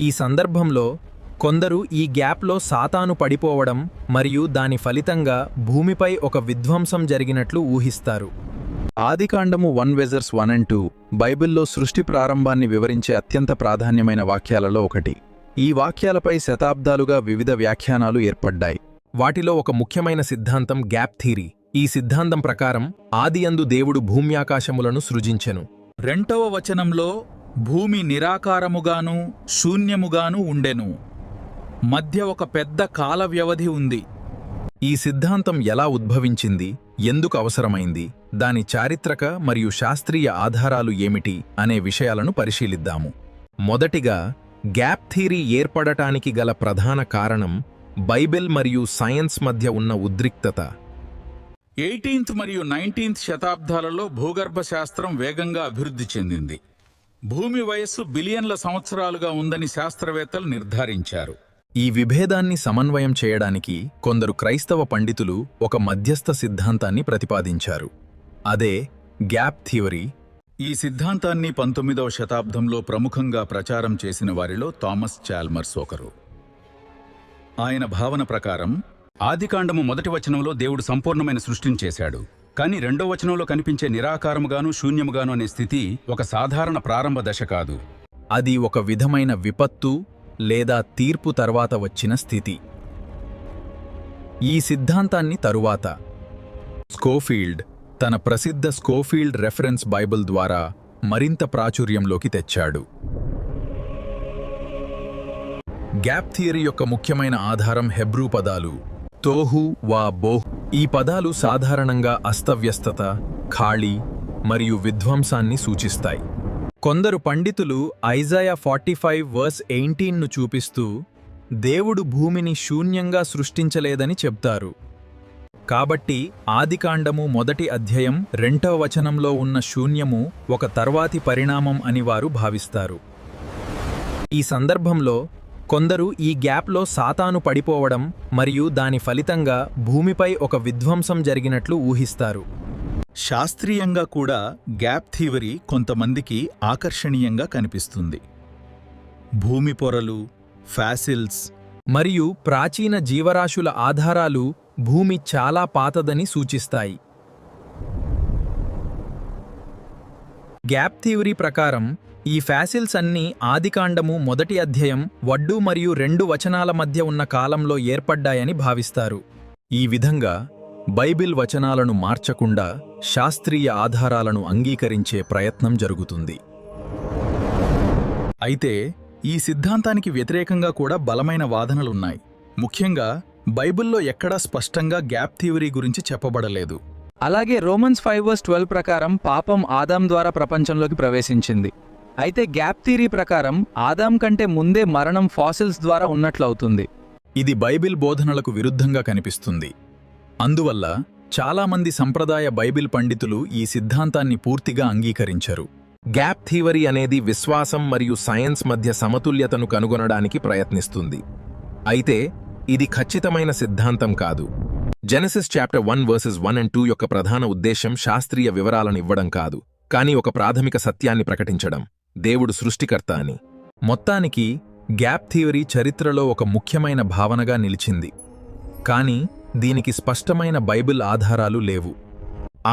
ఈ సందర్భంలో కొందరు ఈ గ్యాప్లో సాతాను పడిపోవడం మరియు దాని ఫలితంగా భూమిపై ఒక విధ్వంసం జరిగినట్లు ఊహిస్తారు. ఆదికాండము 1:1 and 2 బైబిల్లో సృష్టి ప్రారంభాన్ని వివరించే అత్యంత ప్రాధాన్యమైన వాక్యాలలో ఒకటి. ఈ వాక్యాలపై శతాబ్దాలుగా వివిధ వ్యాఖ్యానాలు ఏర్పడ్డాయి. వాటిలో ఒక ముఖ్యమైన సిద్ధాంతం గ్యాప్ థియరీ. ఈ సిద్ధాంతం ప్రకారం ఆదియందు దేవుడు భూమ్యాకాశములను సృజించెను. 2వ వచనంలో భూమి నిరాకారముగాను శూన్యముగాను ఉండెను. మధ్య ఒక పెద్ద కాల వ్యవధి ఉంది. ఈ సిద్ధాంతం ఎలా ఉద్భవించింది, ఎందుకు అవసరమైంది, దాని చారిత్రక మరియు శాస్త్రీయ ఆధారాలు ఏమిటి అనే విషయాలను పరిశీలిద్దాము. మొదటిగా, గ్యాప్ థియరీ ఏర్పడటానికి గల ప్రధాన కారణం బైబిల్ మరియు సైన్స్ మధ్య ఉన్న ఉద్రిక్తత. 18th మరియు 19th శతాబ్దాలలో భూగర్భ శాస్త్రం వేగంగా అభివృద్ధి చెందింది. భూమి వయస్సు బిలియన్ల సంవత్సరాలుగా ఉందని శాస్త్రవేత్తలు నిర్ధారించారు. ఈ విభేదాన్ని సమన్వయం చేయడానికి కొందరు క్రైస్తవ పండితులు ఒక మధ్యస్థ సిద్ధాంతాన్ని ప్రతిపాదించారు. అదే గ్యాప్ థియరీ. ఈ సిద్ధాంతాన్ని 19వ శతాబ్దంలో ప్రముఖంగా ప్రచారం చేసిన వారిలో థామస్ చాల్మర్స్ ఒకరు. ఆయన భావన ప్రకారం ఆదికాండము 1వ వచనంలో దేవుడు సంపూర్ణమైన సృష్టిని చేశాడు. కానీ 2వ వచనంలో కనిపించే నిరాకారముగాను శూన్యముగాను అనే స్థితి ఒక సాధారణ ప్రారంభ దశ కాదు. అది ఒక విధమైన విపత్తు లేదా తీర్పు తర్వాత వచ్చిన స్థితి. ఈ సిద్ధాంతాన్ని తరువాత స్కోఫీల్డ్ తన ప్రసిద్ధ స్కోఫీల్డ్ రెఫరెన్స్ బైబిల్ ద్వారా మరింత ప్రాచుర్యంలోకి తెచ్చాడు. గ్యాప్ థియరీ యొక్క ముఖ్యమైన ఆధారం హెబ్రూ పదాలు తోహు వా బోహ్. ఈ పదాలు సాధారణంగా అస్తవ్యస్తత, ఖాళీ మరియు విధ్వంసాన్ని సూచిస్తాయి. కొందరు పండితులు ఐజాయా 45:18ను చూపిస్తూ దేవుడు భూమిని శూన్యంగా సృష్టించలేదని చెప్తారు. కాబట్టి ఆదికాండము 1వ అధ్యాయం 2వ వచనంలో ఉన్న శూన్యము ఒక తర్వాతి పరిణామం అని వారు భావిస్తారు. ఈ సందర్భంలో కొందరు ఈ గ్యాప్లో సాతాను పడిపోవడం మరియు దాని ఫలితంగా భూమిపై ఒక విధ్వంసం జరిగినట్లు ఊహిస్తారు. శాస్త్రీయంగా కూడా గ్యాప్ థియరీ కొంతమందికి ఆకర్షణీయంగా కనిపిస్తుంది. భూమి పొరలు, ఫాసిల్స్ మరియు ప్రాచీన జీవరాశుల ఆధారాలు భూమి చాలా పాతదని సూచిస్తాయి. గ్యాప్ థియరీ ప్రకారం ఈ ఫాసిల్స్ అన్నీ ఆదికాండము 1వ అధ్యాయం 1 మరియు 2 వచనాల మధ్య ఉన్న కాలంలో ఏర్పడ్డాయని భావిస్తారు. ఈ విధంగా బైబిల్ వచనాలను మార్చకుండా శాస్త్రీయ ఆధారాలను అంగీకరించే ప్రయత్నం జరుగుతుంది. అయితే ఈ సిద్ధాంతానికి వ్యతిరేకంగా కూడా బలమైన వాదనలున్నాయి. ముఖ్యంగా బైబిల్లో ఎక్కడా స్పష్టంగా గ్యాప్ థియరీ గురించి చెప్పబడలేదు. అలాగే రోమన్స్ 5:12 ప్రకారం పాపం ఆదాం ద్వారా ప్రపంచంలోకి ప్రవేశించింది. అయితే గ్యాప్ థియరీ ప్రకారం ఆదాం కంటే ముందే మరణం ఫాసిల్స్ ద్వారా ఉన్నట్లవుతుంది. ఇది బైబిల్ బోధనలకు విరుద్ధంగా కనిపిస్తుంది. అందువల్ల చాలామంది సంప్రదాయ బైబిల్ పండితులు ఈ సిద్ధాంతాన్ని పూర్తిగా అంగీకరించరు. గ్యాప్ థియరీ అనేది విశ్వాసం మరియు సైన్స్ మధ్య సమతుల్యతను కనుగొనడానికి ప్రయత్నిస్తుంది. అయితే ఇది ఖచ్చితమైన సిద్ధాంతం కాదు. జెనసిస్ చాప్టర్ 1:1 and 2 యొక్క ప్రధాన ఉద్దేశం శాస్త్రీయ వివరాలను ఇవ్వడం కాదు, కానీ ఒక ప్రాథమిక సత్యాన్ని ప్రకటించడం: దేవుడు సృష్టికర్త అని. మొత్తానికి గ్యాప్ థియరీ చరిత్రలో ఒక ముఖ్యమైన భావనగా నిలిచింది, కానీ దీనికి స్పష్టమైన బైబిల్ ఆధారాలు లేవు.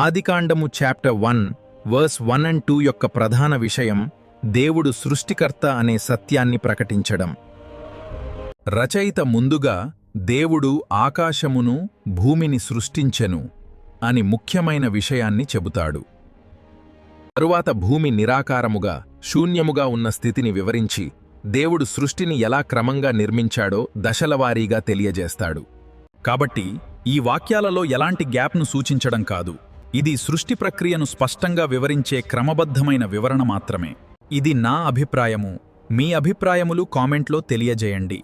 ఆదికాండము చాప్టర్ 1:1 and 2 యొక్క ప్రధాన విషయం దేవుడు సృష్టికర్త అనే సత్యాన్ని ప్రకటించడం. రచయిత ముందుగా దేవుడు ఆకాశమును, భూమిని సృష్టించెను అని ముఖ్యమైన విషయాన్ని చెబుతాడు. తరువాత భూమి నిరాకారముగా, శూన్యముగా ఉన్న స్థితిని వివరించి దేవుడు సృష్టిని ఎలా క్రమంగా నిర్మించాడో దశలవారీగా తెలియజేస్తాడు. కాబట్టి ఈ వాక్యాలలో ఎలాంటి గ్యాప్ను సూచించడం కాదు, ఇది సృష్టి ప్రక్రియను స్పష్టంగా వివరించే క్రమబద్ధమైన వివరణ మాత్రమే. ఇది నా అభిప్రాయము. మీ అభిప్రాయములు కామెంట్లో తెలియజేయండి.